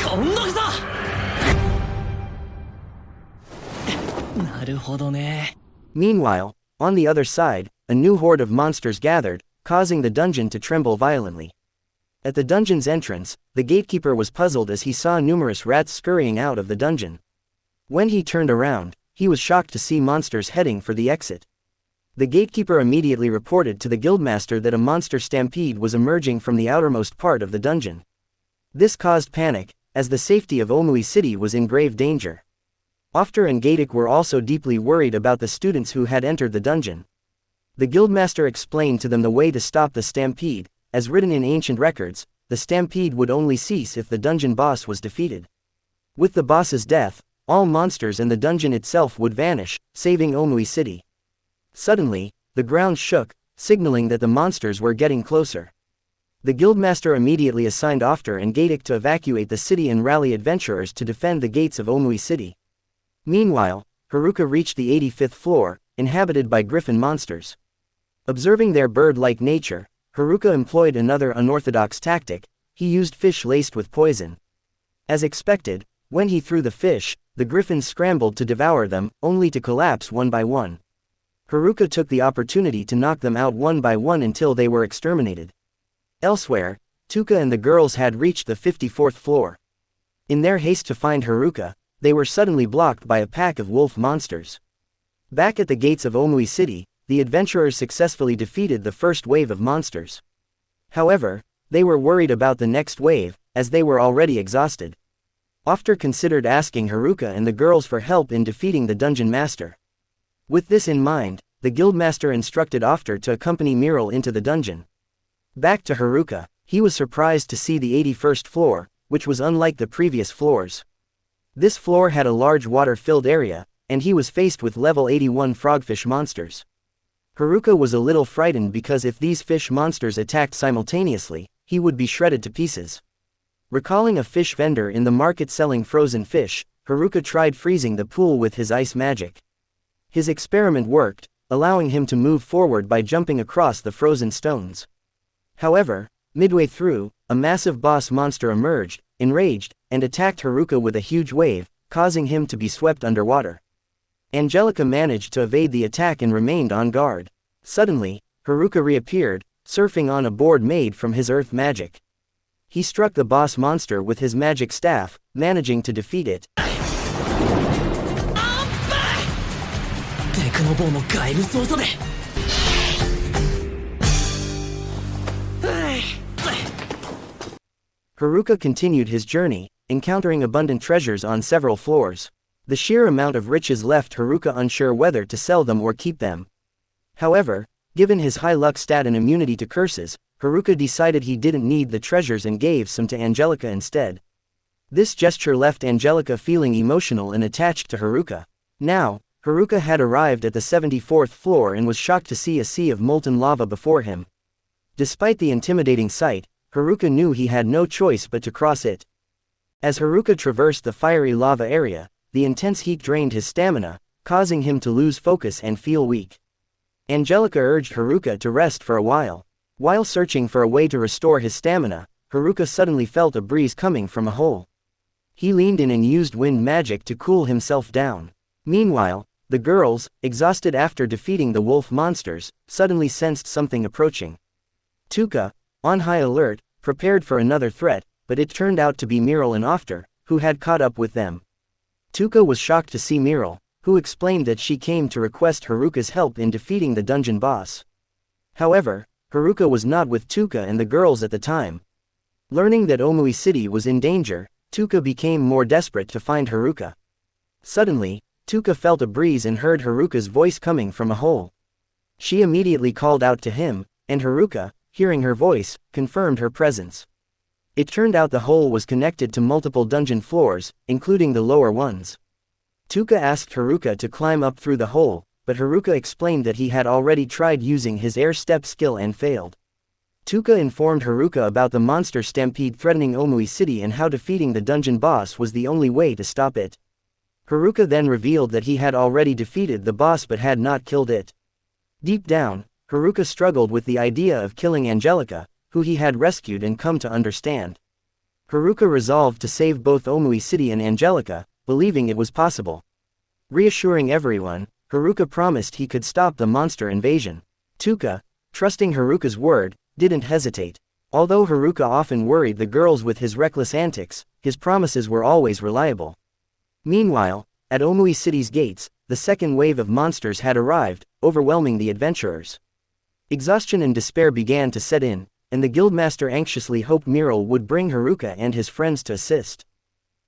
今度こそなるほどね。
Meanwhile, on the other side, a new horde of monsters gathered, causing the dungeon to tremble violently. At the dungeon's entrance, the gatekeeper was puzzled as he saw numerous rats scurrying out of the dungeon. When he turned around, he was shocked to see monsters heading for the exit. The gatekeeper immediately reported to the guildmaster that a monster stampede was emerging from the outermost part of the dungeon. This caused panic, as the safety of Omoi City was in grave danger. Ofter and Gatik were also deeply worried about the students who had entered the dungeon. The guildmaster explained to them the way to stop the stampede, as written in ancient records. the stampede would only cease if the dungeon boss was defeated. With the boss's death, all monsters and the dungeon itself would vanish, saving Omoi City. Suddenly, the ground shook, signaling that the monsters were getting closer. The guildmaster immediately assigned Ofter and Gatic to evacuate the city and rally adventurers to defend the gates of Omoi City. Meanwhile, Haruka reached the 85th floor, inhabited by griffin monsters. Observing their bird-like nature, Haruka employed another unorthodox tactic. He used fish laced with poison. As expected, when he threw the fish, the griffins scrambled to devour them, only to collapse one by one. Haruka took the opportunity to knock them out one by one until they were exterminated. Elsewhere, Tuka and the girls had reached the 54th floor. In their haste to find Haruka, they were suddenly blocked by a pack of wolf monsters. Back at the gates of Omoi City, the adventurers successfully defeated the first wave of monsters. However, they were worried about the next wave, as they were already exhausted. Ofter considered asking Haruka and the girls for help in defeating the dungeon master. With this in mind, the guildmaster instructed Ofter to accompany Miral into the dungeon. Back to Haruka, he was surprised to see the 81st floor, which was unlike the previous floors. This floor had a large water-filled area, and he was faced with level 81 frogfish monsters. Haruka was a little frightened because if these fish monsters attacked simultaneously, he would be shredded to pieces. Recalling a fish vendor in the market selling frozen fish, Haruka tried freezing the pool with his ice magic. His experiment worked, allowing him to move forward by jumping across the frozen stones. However, midway through, a massive boss monster emerged, enraged, and attacked Haruka with a huge wave, causing him to be swept underwater. Angelica managed to evade the attack and remained on guard. Suddenly, Haruka reappeared, surfing on a board made from his earth magic. He struck the boss monster with his magic staff, managing to defeat it. Haruka continued his journey, encountering abundant treasures on several floors. The sheer amount of riches left Haruka unsure whether to sell them or keep them. However, given his high luck stat and immunity to curses, Haruka decided he didn't need the treasures and gave some to Angelica instead. This gesture left Angelica feeling emotional and attached to Haruka. Now, Haruka had arrived at the 74th floor and was shocked to see a sea of molten lava before him. Despite the intimidating sight, Haruka knew he had no choice but to cross it. As Haruka traversed the fiery lava area, the intense heat drained his stamina, causing him to lose focus and feel weak. Angelica urged Haruka to rest for a while. While searching for a way to restore his stamina, Haruka suddenly felt a breeze coming from a hole. He leaned in and used wind magic to cool himself down. Meanwhile, the girls, exhausted after defeating the wolf monsters, suddenly sensed something approaching. Tuka, on high alert, prepared for another threat, but it turned out to be Miral and Ofter, who had caught up with them. Tuka was shocked to see Miral, who explained that she came to request Haruka's help in defeating the dungeon boss. However, Haruka was not with Tuka and the girls at the time. Learning that Omoi City was in danger, Tuka became more desperate to find Haruka. Suddenly, Tuka felt a breeze and heard Haruka's voice coming from a hole. She immediately called out to him, and Haruka, hearing her voice, confirmed her presence. It turned out the hole was connected to multiple dungeon floors, including the lower ones. Tuka asked Haruka to climb up through the hole, but Haruka explained that he had already tried using his air step skill and failed. Tuka informed Haruka about the monster stampede threatening Omoi City and how defeating the dungeon boss was the only way to stop it. Haruka then revealed that he had already defeated the boss but had not killed it. Deep down, Haruka struggled with the idea of killing Angelica, who he had rescued and come to understand. Haruka resolved to save both Omoi City and Angelica, believing it was possible. Reassuring everyone, Haruka promised he could stop the monster invasion. Tuka, trusting Haruka's word, didn't hesitate. Although Haruka often worried the girls with his reckless antics, his promises were always reliable. Meanwhile, at Omoi City's gates, the second wave of monsters had arrived, overwhelming the adventurers. Exhaustion and despair began to set in, and the guildmaster anxiously hoped Miral would bring Haruka and his friends to assist.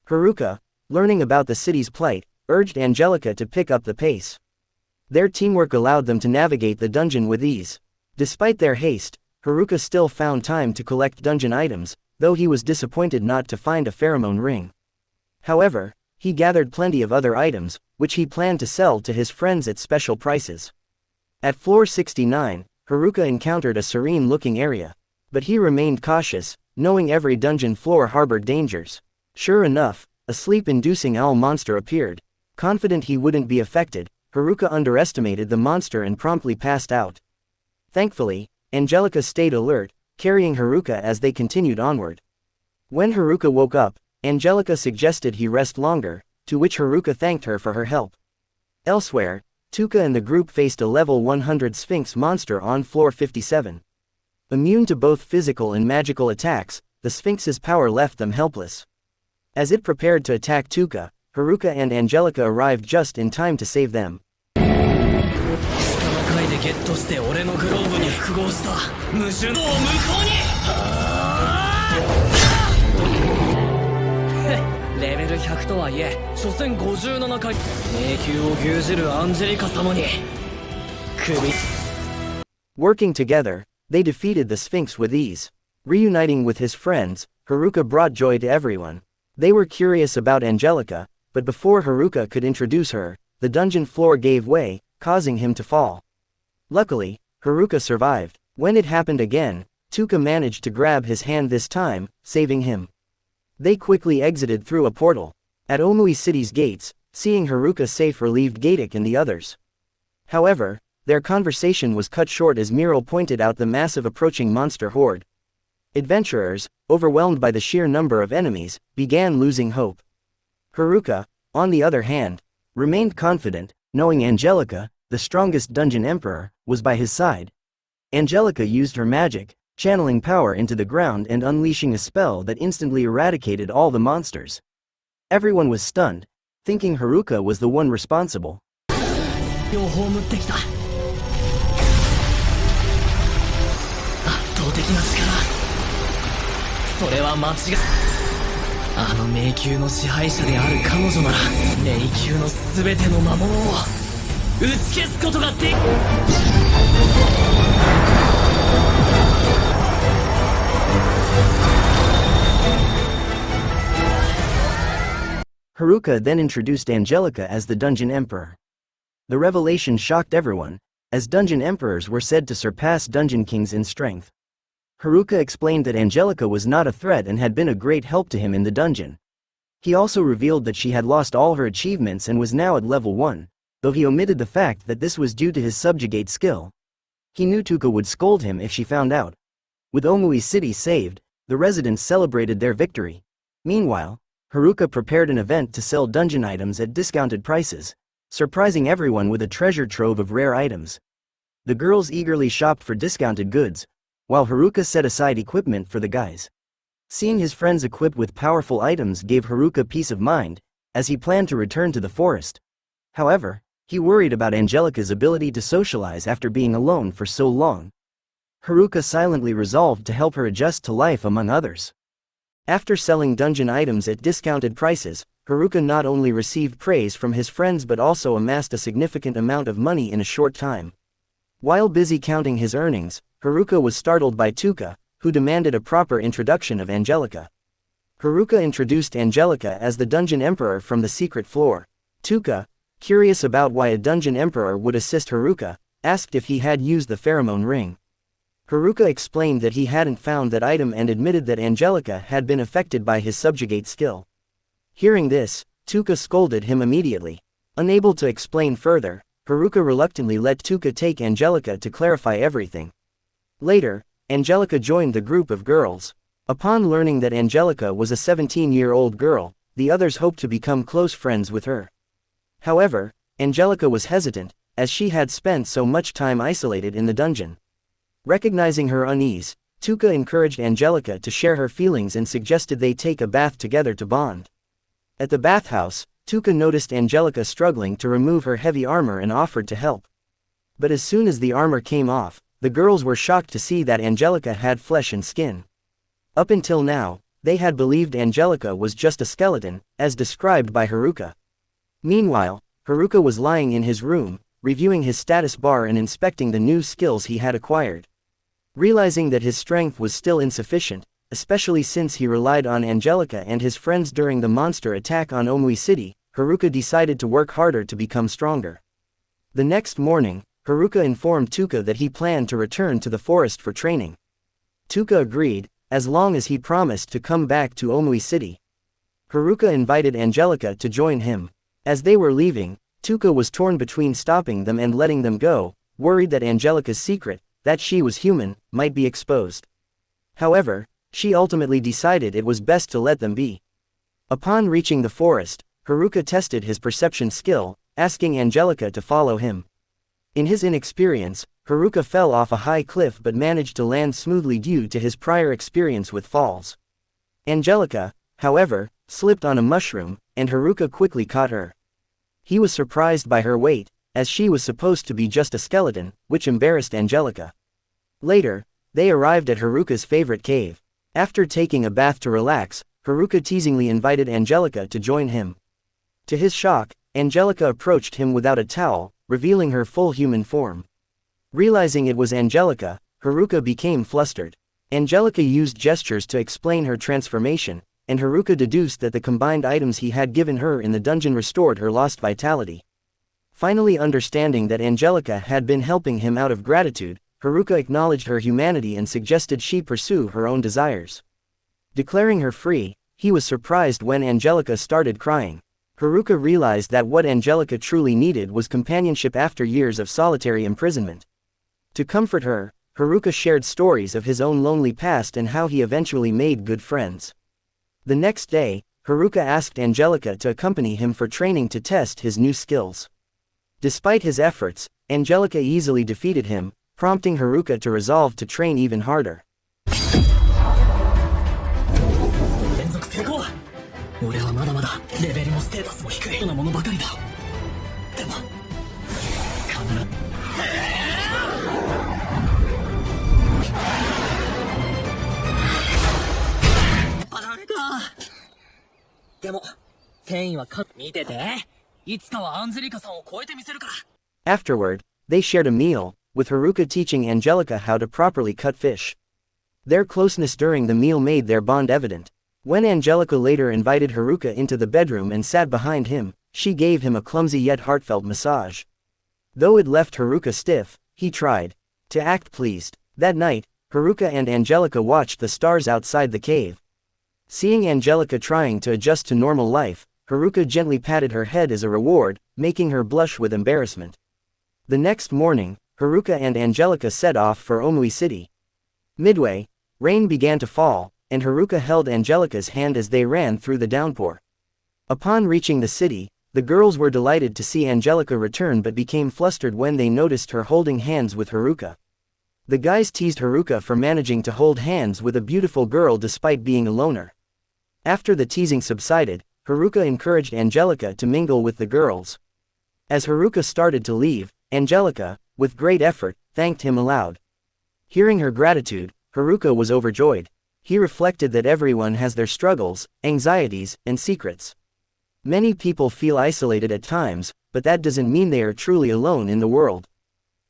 Haruka, learning about the city's plight, urged Angelica to pick up the pace. Their teamwork allowed them to navigate the dungeon with ease. Despite their haste, Haruka still found time to collect dungeon items, though he was disappointed not to find a pheromone ring. However, he gathered plenty of other items, which he planned to sell to his friends at special prices. At floor 69, Haruka encountered a serene-looking area. But he remained cautious, knowing every dungeon floor harbored dangers. Sure enough, a sleep-inducing owl monster appeared. Confident he wouldn't be affected, Haruka underestimated the monster and promptly passed out. Thankfully, Angelica stayed alert, carrying Haruka as they continued onward. When Haruka woke up, Angelica suggested he rest longer, to which Haruka thanked her for her help. Elsewhere, Tuka and the group faced a level 100 Sphinx monster on floor 57. Immune to both physical and magical attacks, the Sphinx's power left them helpless. As it prepared to attack Tuka, Haruka and Angelica arrived just in time to save them.
Level 100とはいえ、所詮57回。迷宮を牛耳るアンジェリカ様に首。
Working together, they defeated the Sphinx with ease. Reuniting with his friends, Haruka brought joy to everyone. They were curious about Angelica, but before Haruka could introduce her, the dungeon floor gave way, causing him to fall. Luckily, Haruka survived. When it happened again, Tuka managed to grab his hand this time, saving him. They quickly exited through a portal. At Omoi City's gates, seeing Haruka safe relieved Gatek and the others. However, their conversation was cut short as Miral pointed out the massive approaching monster horde. Adventurers, overwhelmed by the sheer number of enemies, began losing hope. Haruka, on the other hand, remained confident, knowing Angelica, the strongest dungeon emperor, was by his side. Angelica used her magic, channeling power into the ground and unleashing a spell that instantly eradicated all the monsters. Everyone was stunned, thinking Haruka was the one responsible.
両方持ってきた。圧倒的な力。それは間違い。あの迷宮の支配者である彼女なら、迷宮のすべての魔物を打ち消すことができ。
Haruka then introduced Angelica as the Dungeon Emperor. The revelation shocked everyone, as Dungeon Emperors were said to surpass Dungeon Kings in strength. Haruka explained that Angelica was not a threat and had been a great help to him in the dungeon. He also revealed that she had lost all her achievements and was now at level 1, though he omitted the fact that this was due to his subjugate skill. He knew Tuka would scold him if she found out. With Omoi City saved, the residents celebrated their victory. Meanwhile, Haruka prepared an event to sell dungeon items at discounted prices, surprising everyone with a treasure trove of rare items. The girls eagerly shopped for discounted goods, while Haruka set aside equipment for the guys. Seeing his friends equipped with powerful items gave Haruka peace of mind, as he planned to return to the forest. However, he worried about Angelica's ability to socialize after being alone for so long. Haruka silently resolved to help her adjust to life among others. After selling dungeon items at discounted prices, Haruka not only received praise from his friends but also amassed a significant amount of money in a short time. While busy counting his earnings, Haruka was startled by Tuka, who demanded a proper introduction of Angelica. Haruka introduced Angelica as the Dungeon Emperor from the secret floor. Tuka, curious about why a Dungeon Emperor would assist Haruka, asked if he had used the pheromone ring. Haruka explained that he hadn't found that item and admitted that Angelica had been affected by his subjugate skill. Hearing this, Tuka scolded him immediately. Unable to explain further, Haruka reluctantly let Tuka take Angelica to clarify everything. Later, Angelica joined the group of girls. Upon learning that Angelica was a 17-year-old girl, the others hoped to become close friends with her. However, Angelica was hesitant, as she had spent so much time isolated in the dungeon. Recognizing her unease, Tuka encouraged Angelica to share her feelings and suggested they take a bath together to bond. At the bathhouse, Tuka noticed Angelica struggling to remove her heavy armor and offered to help. But as soon as the armor came off, the girls were shocked to see that Angelica had flesh and skin. Up until now, they had believed Angelica was just a skeleton, as described by Haruka. Meanwhile, Haruka was lying in his room, reviewing his status bar and inspecting the new skills he had acquired. Realizing that his strength was still insufficient, especially since he relied on Angelica and his friends during the monster attack on Omoi City. Haruka decided to work harder to become stronger. The next morning, Haruka informed Tuka that he planned to return to the forest for training. Tuka agreed, as long as he promised to come back to Omoi City. Haruka invited Angelica to join him. As they were leaving, Tuka was torn between stopping them and letting them go, worried that Angelica's secret, that she was human, might be exposed. However, she ultimately decided it was best to let them be. Upon reaching the forest, Haruka tested his perception skill, asking Angelica to follow him. In his inexperience, Haruka fell off a high cliff but managed to land smoothly due to his prior experience with falls. Angelica, however, slipped on a mushroom, and Haruka quickly caught her. He was surprised by her weight, as she was supposed to be just a skeleton, which embarrassed Angelica. Later, they arrived at Haruka's favorite cave. After taking a bath to relax, Haruka teasingly invited Angelica to join him. To his shock, Angelica approached him without a towel, revealing her full human form. Realizing it was Angelica, Haruka became flustered. Angelica used gestures to explain her transformation, and Haruka deduced that the combined items he had given her in the dungeon restored her lost vitality. Finally understanding that Angelica had been helping him out of gratitude, Haruka acknowledged her humanity and suggested she pursue her own desires. Declaring her free, he was surprised when Angelica started crying. Haruka realized that what Angelica truly needed was companionship after years of solitary imprisonment. To comfort her, Haruka shared stories of his own lonely past and how he eventually made good friends. The next day, Haruka asked Angelica to accompany him for training to test his new skills. Despite his efforts, Angelica easily defeated him, prompting Haruka to resolve to train even harder.
連続成功。俺はまだまだレベルもステータスも低いようなものばかりだ。でも必ずダメか。でも天意は見てて。いつかはアンジェリカさんを超えてみせるから。
Afterward, they shared a meal, with Haruka teaching Angelica how to properly cut fish. Their closeness during the meal made their bond evident. When Angelica later invited Haruka into the bedroom and sat behind him, she gave him a clumsy yet heartfelt massage. Though it left Haruka stiff, he tried to act pleased. That night, Haruka and Angelica watched the stars outside the cave. Seeing Angelica trying to adjust to normal life, Haruka gently patted her head as a reward, making her blush with embarrassment. The next morning, Haruka and Angelica set off for Omoi City. Midway, rain began to fall, and Haruka held Angelica's hand as they ran through the downpour. Upon reaching the city, the girls were delighted to see Angelica return but became flustered when they noticed her holding hands with Haruka. The guys teased Haruka for managing to hold hands with a beautiful girl despite being a loner. After the teasing subsided, Haruka encouraged Angelica to mingle with the girls. As Haruka started to leave, Angelica, with great effort, thanked him aloud. Hearing her gratitude, Haruka was overjoyed. He reflected that everyone has their struggles, anxieties, and secrets. Many people feel isolated at times, but that doesn't mean they are truly alone in the world.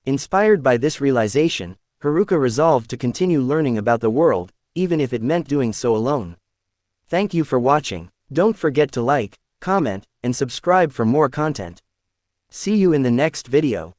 Inspired by this realization, Haruka resolved to continue learning about the world, even if it meant doing so alone. Thank you for watching. Don't forget to like, comment, and subscribe for more content. See you in the next video.